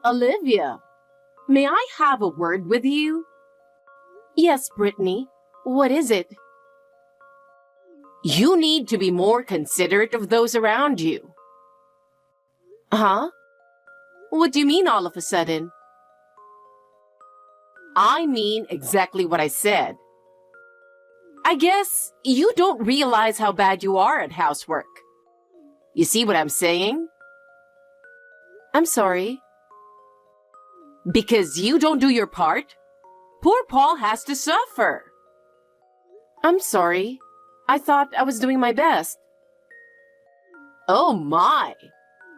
Olivia, may I have a word with you? Yes, Brittany. What is it? You need to be more considerate of those around you. Huh? What do you mean all of a sudden? I mean exactly what I said. I guess you don't realize how bad you are at housework. You see what I'm saying? I'm sorry. Because you don't do your part, poor Paul has to suffer. I'm sorry. I thought I was doing my best. Oh my!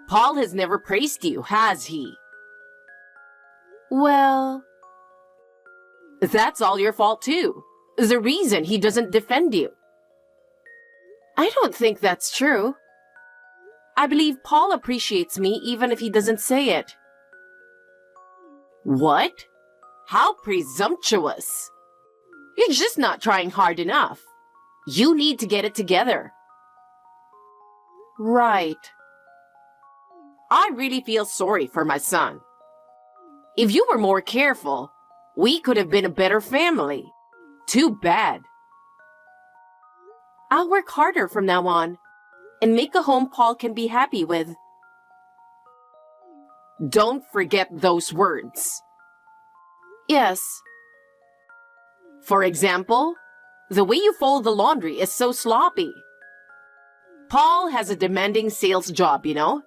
Paul has never praised you, has he? Well... That's all your fault too. The reason he doesn't defend you. I don't think that's true. I believe Paul appreciates me even if he doesn't say it. What? How presumptuous! You're just not trying hard enough. You need to get it together. Right. I really feel sorry for my son. If you were more careful, we could have been a better family. Too bad. I'll work harder from now on and make a home Paul can be happy with. Don't forget those words. Yes. For example, the way you fold the laundry is so sloppy. Paul has a demanding sales job, you know?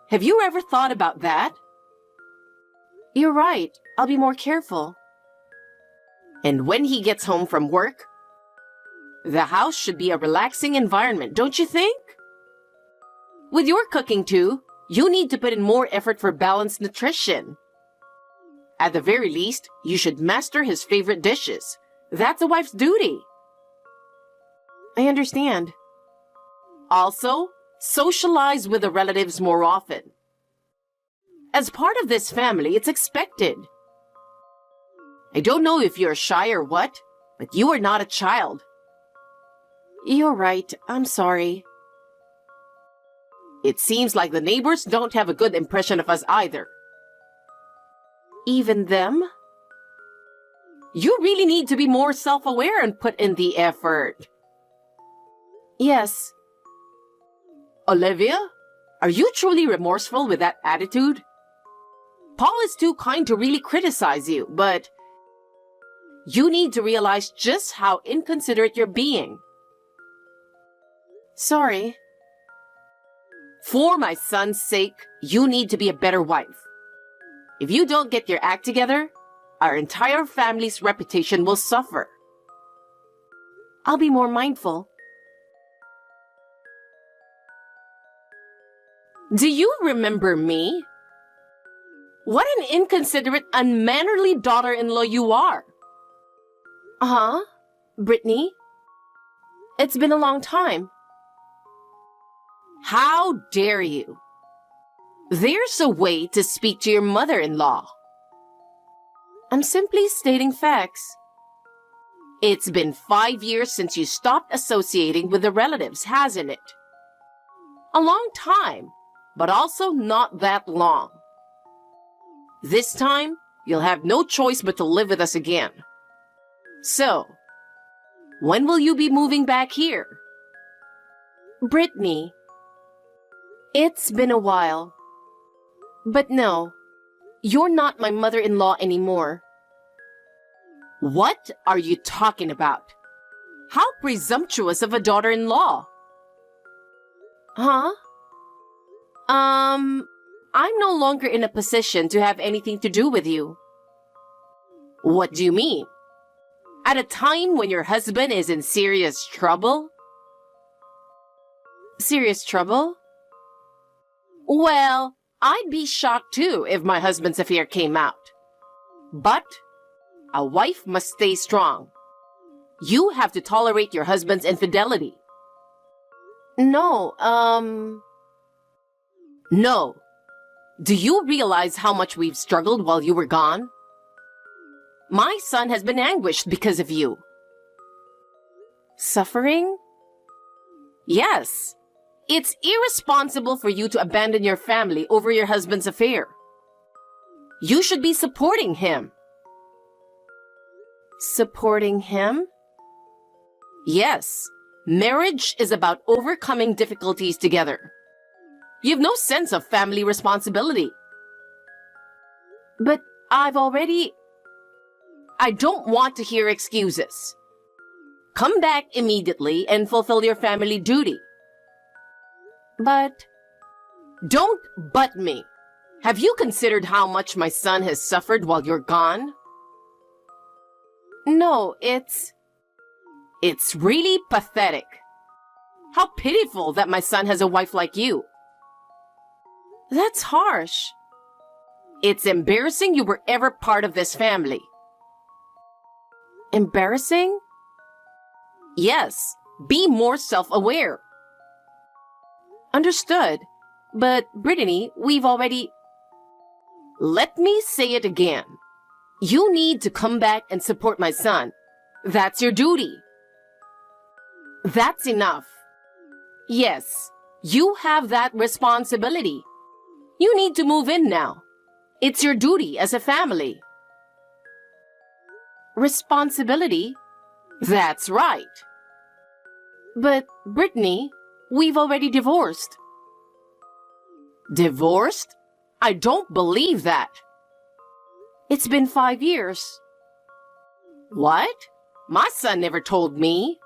Have you ever thought about that? You're right. I'll be more careful. And when he gets home from work, the house should be a relaxing environment, don't you think? With your cooking too, you need to put in more effort for balanced nutrition. At the very least, you should master his favorite dishes. That's a wife's duty. I understand. Also, socialize with the relatives more often. As part of this family, it's expected. I don't know if you're shy or what, but you are not a child. You're right. I'm sorry. It seems like the neighbors don't have a good impression of us either. Even them? You really need to be more self-aware and put in the effort. Yes. Olivia, are you truly remorseful with that attitude? Paul is too kind to really criticize you, but you need to realize just how inconsiderate you're being. Sorry. For my son's sake, you need to be a better wife. If you don't get your act together, our entire family's reputation will suffer. I'll be more mindful. Do you remember me? What an inconsiderate, unmannerly daughter-in-law you are. Uh-huh, Brittany. It's been a long time. How dare you? There's a way to speak to your mother-in-law. I'm simply stating facts. It's been 5 years since you stopped associating with the relatives, hasn't it? A long time, but also not that long. This time, you'll have no choice but to live with us again. So, when will you be moving back here? Brittany, it's been a while. But no, you're not my mother-in-law anymore. What are you talking about? How presumptuous of a daughter-in-law? Huh? I'm no longer in a position to have anything to do with you. What do you mean? At a time when your husband is in serious trouble? Serious trouble? Well, I'd be shocked too if my husband's affair came out. But a wife must stay strong. You have to tolerate your husband's infidelity. No. Do you realize how much we've struggled while you were gone? My son has been anguished because of you. Suffering? Yes. It's irresponsible for you to abandon your family over your husband's affair. You should be supporting him. Supporting him? Yes. Marriage is about overcoming difficulties together. You have no sense of family responsibility. But I don't want to hear excuses. Come back immediately and fulfill your family duty. But don't butt me. Have you considered how much my son has suffered while you're gone? No, it's really pathetic. How pitiful that my son has a wife like you. That's harsh. It's embarrassing you were ever part of this family. Embarrassing? Yes, be more self-aware. Understood. But, Brittany, Let me say it again. You need to come back and support my son. That's your duty. That's enough. Yes, you have that responsibility. You need to move in now. It's your duty as a family. Responsibility? That's right. But, Brittany, we've already divorced. Divorced? I don't believe that. It's been 5 years. What? My son never told me.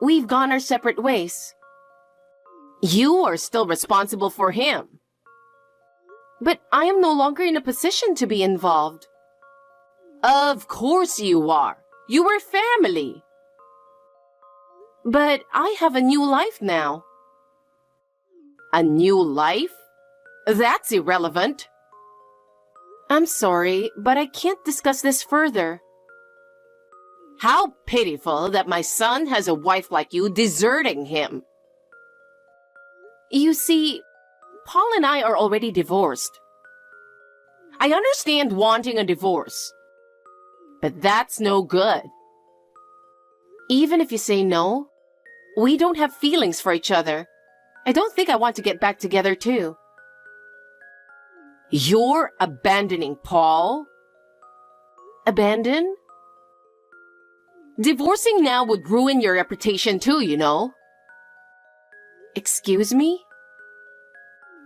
We've gone our separate ways. You are still responsible for him. But I am no longer in a position to be involved. Of course you are. You were family. But I have a new life now. A new life? That's irrelevant. I'm sorry, but I can't discuss this further. How pitiful that my son has a wife like you deserting him. You see, Paul and I are already divorced. I understand wanting a divorce, but that's no good. Even if you say no, we don't have feelings for each other. I don't think I want to get back together too. You're abandoning Paul? Abandon? Divorcing now would ruin your reputation too, you know. Excuse me?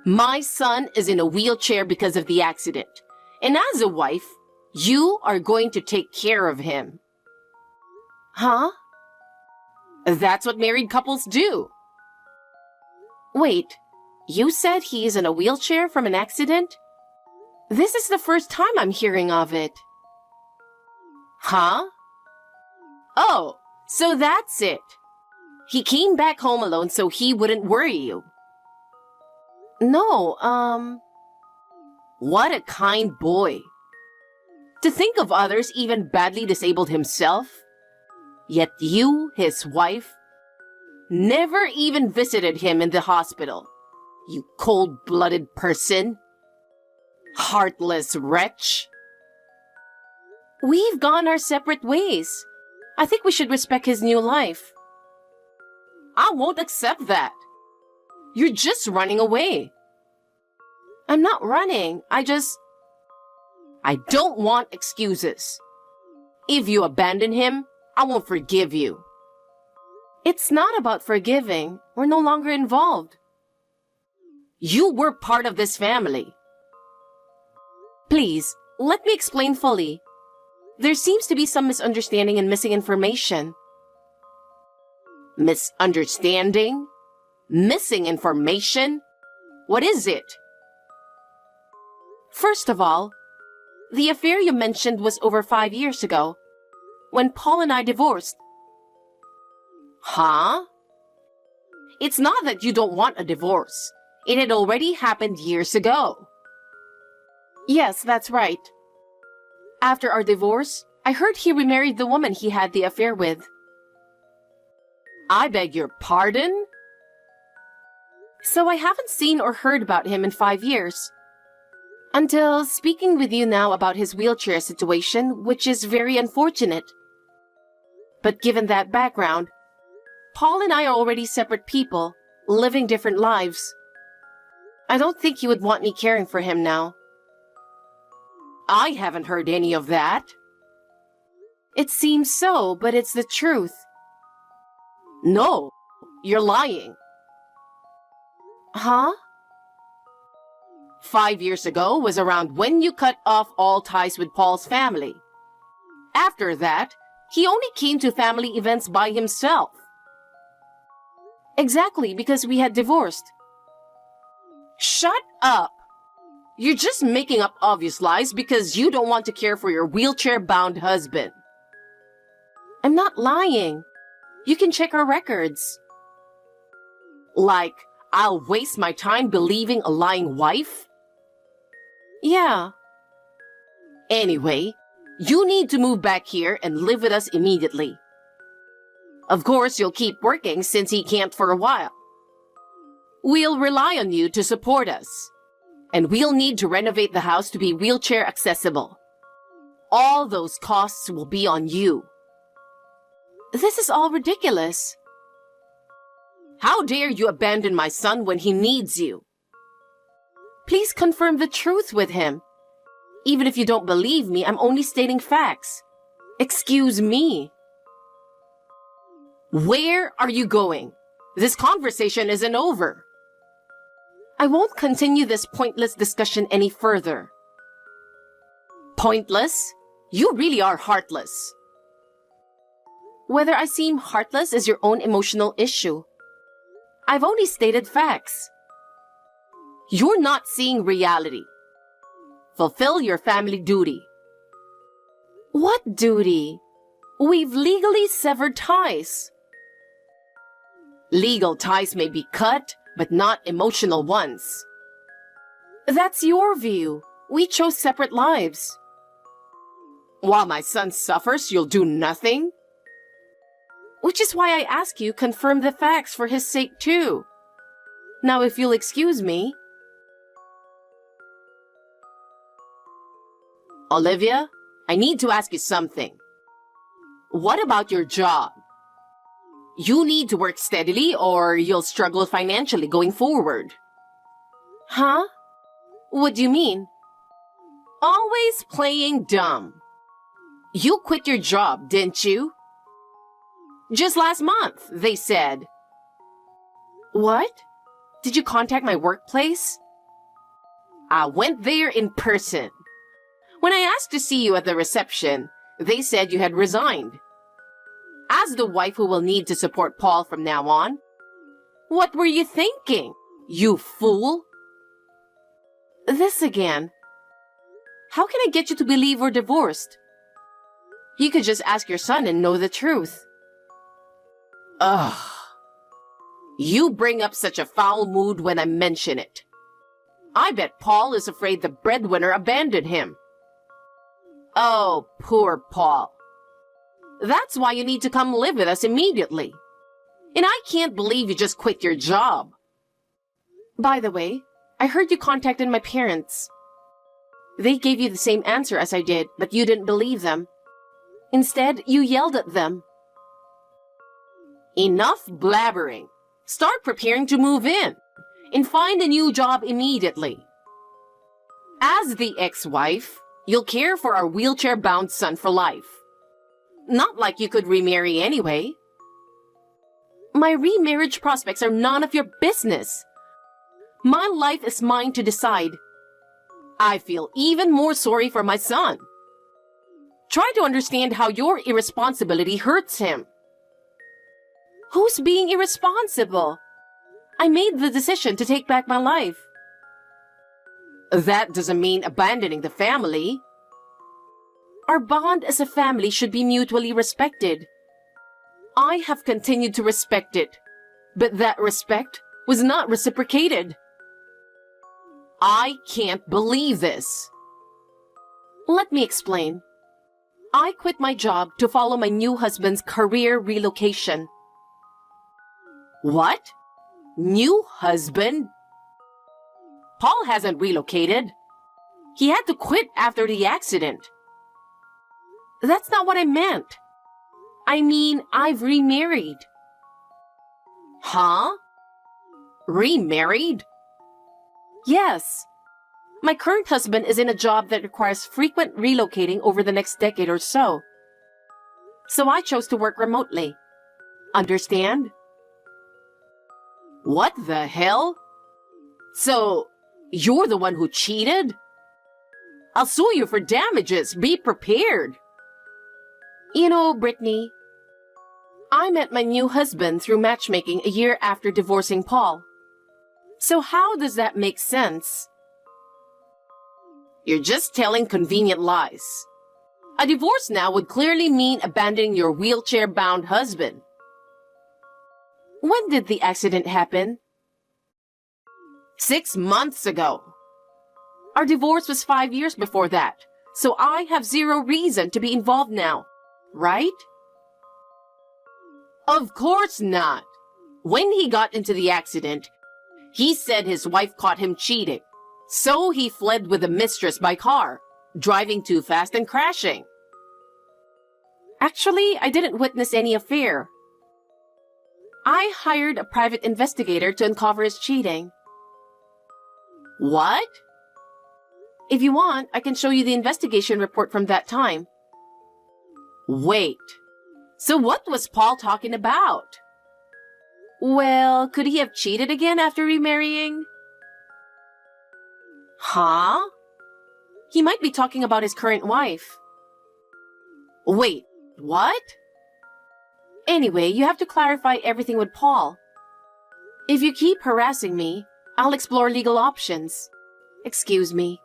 My son is in a wheelchair because of the accident. And as a wife, you are going to take care of him. Huh? That's what married couples do. Wait, you said he is in a wheelchair from an accident? This is the first time I'm hearing of it. Huh? Oh, so that's it. He came back home alone so he wouldn't worry you. No, what a kind boy. To think of others even badly disabled himself. Yet you, his wife, never even visited him in the hospital. You cold-blooded person. Heartless wretch. We've gone our separate ways. I think we should respect his new life. I won't accept that. You're just running away. I'm not running. I don't want excuses. If you abandon him, I won't forgive you. It's not about forgiving. We're no longer involved. You were part of this family. Please, let me explain fully. There seems to be some misunderstanding and missing information. Misunderstanding? Missing information? What is it? First of all, the affair you mentioned was over 5 years ago, when Paul and I divorced. Huh? It's not that you don't want a divorce. It had already happened years ago. Yes, that's right. After our divorce, I heard he remarried the woman he had the affair with. I beg your pardon? So I haven't seen or heard about him in 5 years. Until speaking with you now about his wheelchair situation, which is very unfortunate. But given that background, Paul and I are already separate people, living different lives. I don't think he would want me caring for him now. I haven't heard any of that. It seems so, but it's the truth. No, you're lying. Huh? 5 years ago was around when you cut off all ties with Paul's family. After that, he only came to family events by himself. Exactly, because we had divorced. Shut up! You're just making up obvious lies because you don't want to care for your wheelchair-bound husband. I'm not lying. You can check our records. Like, I'll waste my time believing a lying wife? Yeah. Anyway, you need to move back here and live with us immediately. Of course, you'll keep working since he can't for a while. We'll rely on you to support us. And we'll need to renovate the house to be wheelchair accessible. All those costs will be on you. This is all ridiculous. How dare you abandon my son when he needs you? Please confirm the truth with him. Even if you don't believe me, I'm only stating facts. Excuse me. Where are you going? This conversation isn't over. I won't continue this pointless discussion any further. Pointless? You really are heartless. Whether I seem heartless is your own emotional issue. I've only stated facts. You're not seeing reality. Fulfill your family duty. What duty? We've legally severed ties. Legal ties may be cut, but not emotional ones. That's your view. We chose separate lives. While my son suffers, you'll do nothing? Which is why I ask you confirm the facts for his sake too. Now if you'll excuse me. Olivia, I need to ask you something. What about your job? You need to work steadily or you'll struggle financially going forward. Huh? What do you mean? Always playing dumb. You quit your job, didn't you? Just last month, they said. What? Did you contact my workplace? I went there in person. When I asked to see you at the reception, they said you had resigned. As the wife who will need to support Paul from now on, what were you thinking, you fool? This again. How can I get you to believe we're divorced? You could just ask your son and know the truth. Ugh. You bring up such a foul mood when I mention it. I bet Paul is afraid the breadwinner abandoned him. Oh, poor Paul. That's why you need to come live with us immediately. And I can't believe you just quit your job. By the way, I heard you contacted my parents. They gave you the same answer as I did, but you didn't believe them. Instead, you yelled at them. Enough blabbering. Start preparing to move in and find a new job immediately. As the ex-wife, you'll care for our wheelchair-bound son for life. Not like you could remarry anyway. My remarriage prospects are none of your business. My life is mine to decide. I feel even more sorry for my son. Try to understand how your irresponsibility hurts him. Who's being irresponsible? I made the decision to take back my life. That doesn't mean abandoning the family. Our bond as a family should be mutually respected. I have continued to respect it, but that respect was not reciprocated. I can't believe this. Let me explain. I quit my job to follow my new husband's career relocation. What? New husband? Paul hasn't relocated. He had to quit after the accident. That's not what I meant. I mean, I've remarried. Huh? Remarried? Yes. My current husband is in a job that requires frequent relocating over the next decade or so. So I chose to work remotely. Understand? What the hell? So, you're the one who cheated? I'll sue you for damages. Be prepared. You know, Brittany, I met my new husband through matchmaking a year after divorcing Paul. So how does that make sense? You're just telling convenient lies. A divorce now would clearly mean abandoning your wheelchair-bound husband. When did the accident happen? 6 months ago. Our divorce was 5 years before that, so I have zero reason to be involved now, right? Of course not. When he got into the accident, he said his wife caught him cheating, so he fled with a mistress by car, driving too fast and crashing. Actually, I didn't witness any affair. I hired a private investigator to uncover his cheating. What? If you want, I can show you the investigation report from that time. Wait. So what was Paul talking about? Well, could he have cheated again after remarrying? Huh? He might be talking about his current wife. Wait, what? Anyway, you have to clarify everything with Paul. If you keep harassing me, I'll explore legal options. Excuse me.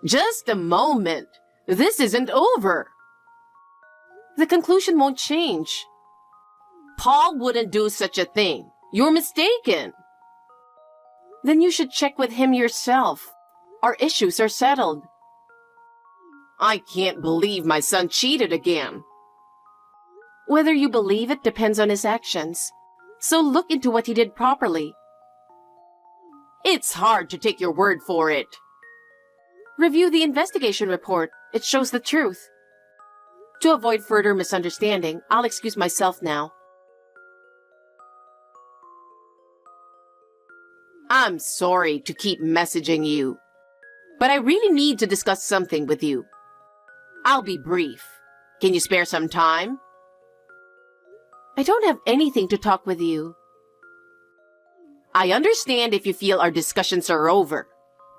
Just a moment. This isn't over. The conclusion won't change. Paul wouldn't do such a thing. You're mistaken. Then you should check with him yourself. Our issues are settled. I can't believe my son cheated again. Whether you believe it depends on his actions. So look into what he did properly. It's hard to take your word for it. Review the investigation report. It shows the truth. To avoid further misunderstanding, I'll excuse myself now. I'm sorry to keep messaging you, but I really need to discuss something with you. I'll be brief. Can you spare some time? I don't have anything to talk with you. I understand if you feel our discussions are over,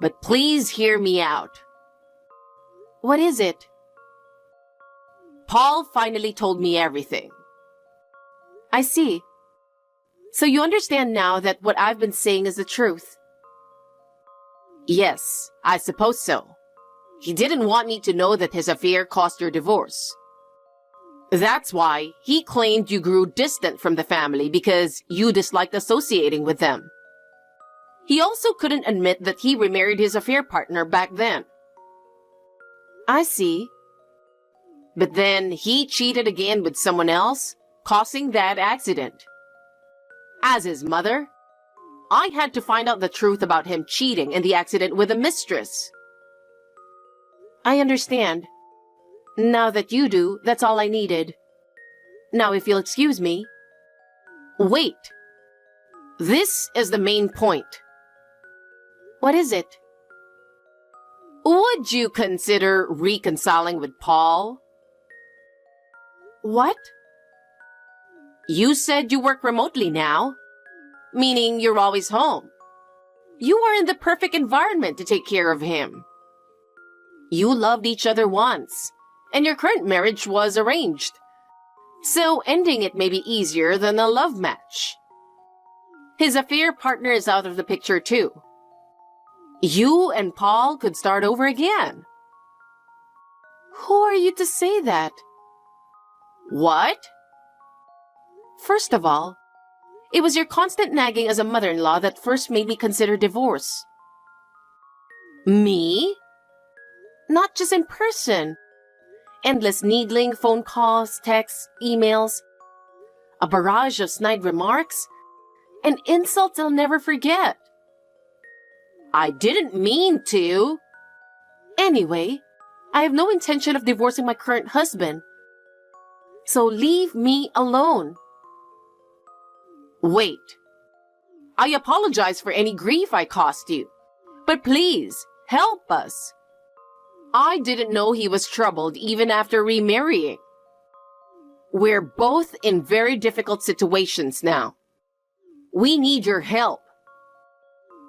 but please hear me out. What is it? Paul finally told me everything. I see. So you understand now that what I've been saying is the truth? Yes, I suppose so. He didn't want me to know that his affair caused your divorce. That's why he claimed you grew distant from the family because you disliked associating with them. He also couldn't admit that he remarried his affair partner back then. I see. But then he cheated again with someone else, causing that accident. As his mother, I had to find out the truth about him cheating and the accident with a mistress. I understand. Now that you do, that's all I needed. Now if you'll excuse me. Wait. This is the main point. What is it? Would you consider reconciling with Paul? What? You said you work remotely now, meaning you're always home. You are in the perfect environment to take care of him. You loved each other once, and your current marriage was arranged. So ending it may be easier than a love match. His affair partner is out of the picture too. You and Paul could start over again. Who are you to say that? What? First of all, it was your constant nagging as a mother-in-law that first made me consider divorce. Me? Not just in person. Endless needling, phone calls, texts, emails, a barrage of snide remarks, and insults I'll never forget. I didn't mean to. Anyway, I have no intention of divorcing my current husband. So leave me alone. Wait. I apologize for any grief I caused you. But please, help us. I didn't know he was troubled even after remarrying. We're both in very difficult situations now. We need your help.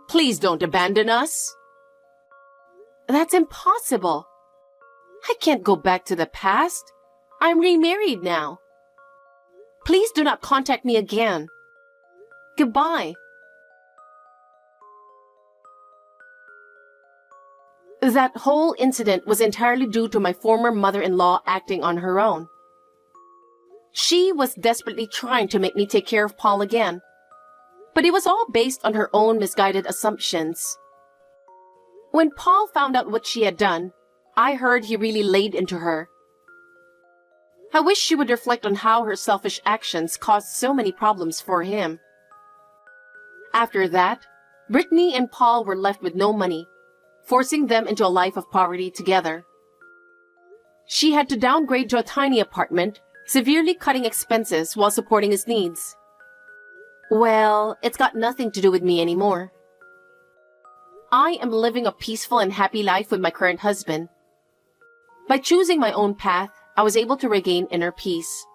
Please don't abandon us. That's impossible. I can't go back to the past. I'm remarried now. Please do not contact me again. Goodbye. That whole incident was entirely due to my former mother-in-law acting on her own. She was desperately trying to make me take care of Paul again. But it was all based on her own misguided assumptions. When Paul found out what she had done, I heard he really laid into her. I wish she would reflect on how her selfish actions caused so many problems for him. After that, Brittany and Paul were left with no money, forcing them into a life of poverty together. She had to downgrade to a tiny apartment, severely cutting expenses while supporting his needs. Well, it's got nothing to do with me anymore. I am living a peaceful and happy life with my current husband. By choosing my own path, I was able to regain inner peace.